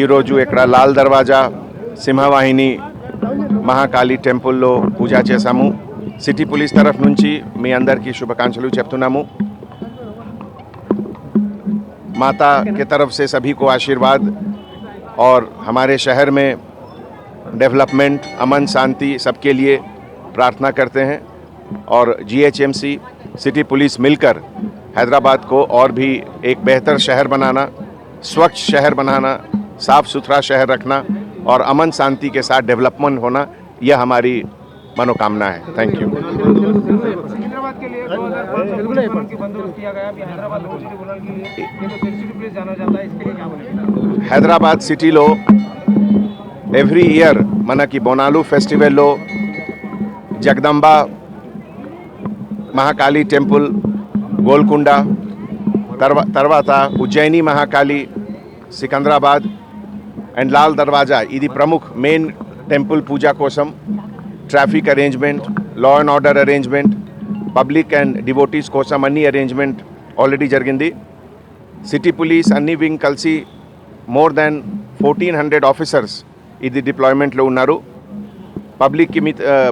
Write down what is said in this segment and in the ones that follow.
ఈరోజు ఇక్కడ లాల్ దర్వాజా సింహవాహిని మహాకాళి టెంపుల్లో పూజ చేశాము. सिटी पुलिस तरफ నుంచి మీ అందరికీ శుభాకాంక్షలు చెప్తున్నాము. माता के तरफ से सभी को आशीर्वाद और हमारे शहर में डेवलपमेंट, अमन, शांति सबके लिए प्रार्थना करते हैं. और जीएचएमसी, सिटी पुलिस मिलकर हैदराबाद को और भी एक बेहतर शहर बनाना, स्वच्छ शहर बनाना, साफ सुथरा शहर रखना और अमन शांति के साथ डेवलपमेंट होना, यह हमारी मनोकामना है. Thank you. सिकंदराबाद के लिए 2005 की बंदोबस्त किया गया. अभी हैदराबाद सिटी बुलाने के लिए ये तो सिटी पुलिस जाना चाहता है, इसके लिए क्या बोलेंगे? हैदराबाद సిటీలో ఎవ్రీ ఇయర్ మనకి బోనాలు ఫెస్టివల్లో జగదంబ మహాకాళి టెంపుల్, గోల్కొండ, తర్వాత ఉజ్జయిని మహాకాళి, సికంద్రాబాద్ అండ్ లాల్ దర్వాజా, ఇది ప్రముఖ మెయిన్ టెంపుల్ పూజ కోసం traffic arrangement, law and order arrangement, public and devotees కోసం అన్ని అరేంజ్మెంట్ ఆల్రెడీ జరిగింది. సిటీ పోలీస్ అన్ని వింగ్ కలిసి మోర్ దాన్ 1400 ఆఫీసర్స్ ఇది డిప్లాయ్మెంట్లో ఉన్నారు. పబ్లిక్కి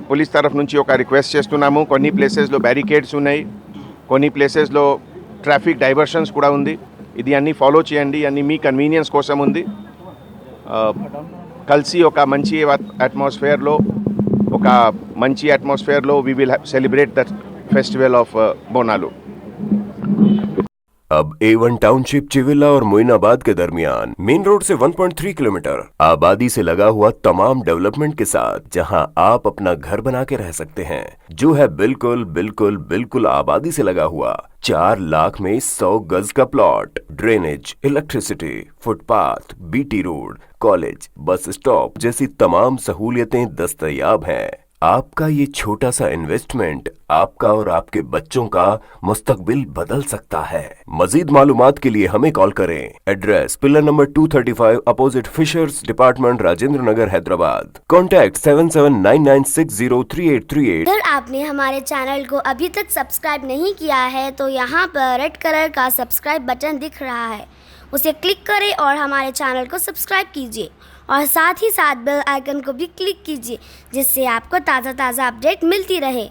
పోలీస్ తరఫు నుంచి ఒక రిక్వెస్ట్ చేస్తున్నాము. కొన్ని ప్లేసెస్లో బ్యారికేడ్స్ ఉన్నాయి, కొన్ని ప్లేసెస్లో ట్రాఫిక్ డైవర్షన్స్ కూడా ఉంది. ఇది అన్నీ ఫాలో చేయండి, అన్నీ మీ కన్వీనియన్స్ కోసం ఉంది. కలిసి ఒక మంచి అట్మాస్ఫియర్లో we will celebrate the festival of Bonalu. अब A1 टाउनशिप चिविला और मोइनाबाद के दरमियान मेन रोड से 1.3 किलोमीटर आबादी से लगा हुआ तमाम डेवलपमेंट के साथ जहां आप अपना घर बना के रह सकते हैं, जो है बिल्कुल बिल्कुल बिल्कुल आबादी से लगा हुआ. 4 लाख में 100 गज का plot, drainage, electricity, footpath, BT road, college, bus stop जैसी तमाम सहूलियतें दस्तयाब हैं. आपका ये छोटा सा इन्वेस्टमेंट आपका और आपके बच्चों का मुस्तकबिल बदल सकता है. मजीद मालूमात के लिए हमें कॉल करें. Address pillar number 235 opposite fishers department, Rajendra Nagar, Hyderabad. Contact 7799603838. अगर आपने हमारे चैनल को अभी तक सब्सक्राइब नहीं किया है तो यहाँ पर रेड कलर का सब्सक्राइब बटन दिख रहा है, उसे क्लिक करें और हमारे चैनल को सब्सक्राइब कीजिए और साथ ही साथ बेल आइकन को भी क्लिक कीजिए, जिससे आपको ताज़ा अपडेट मिलती रहे.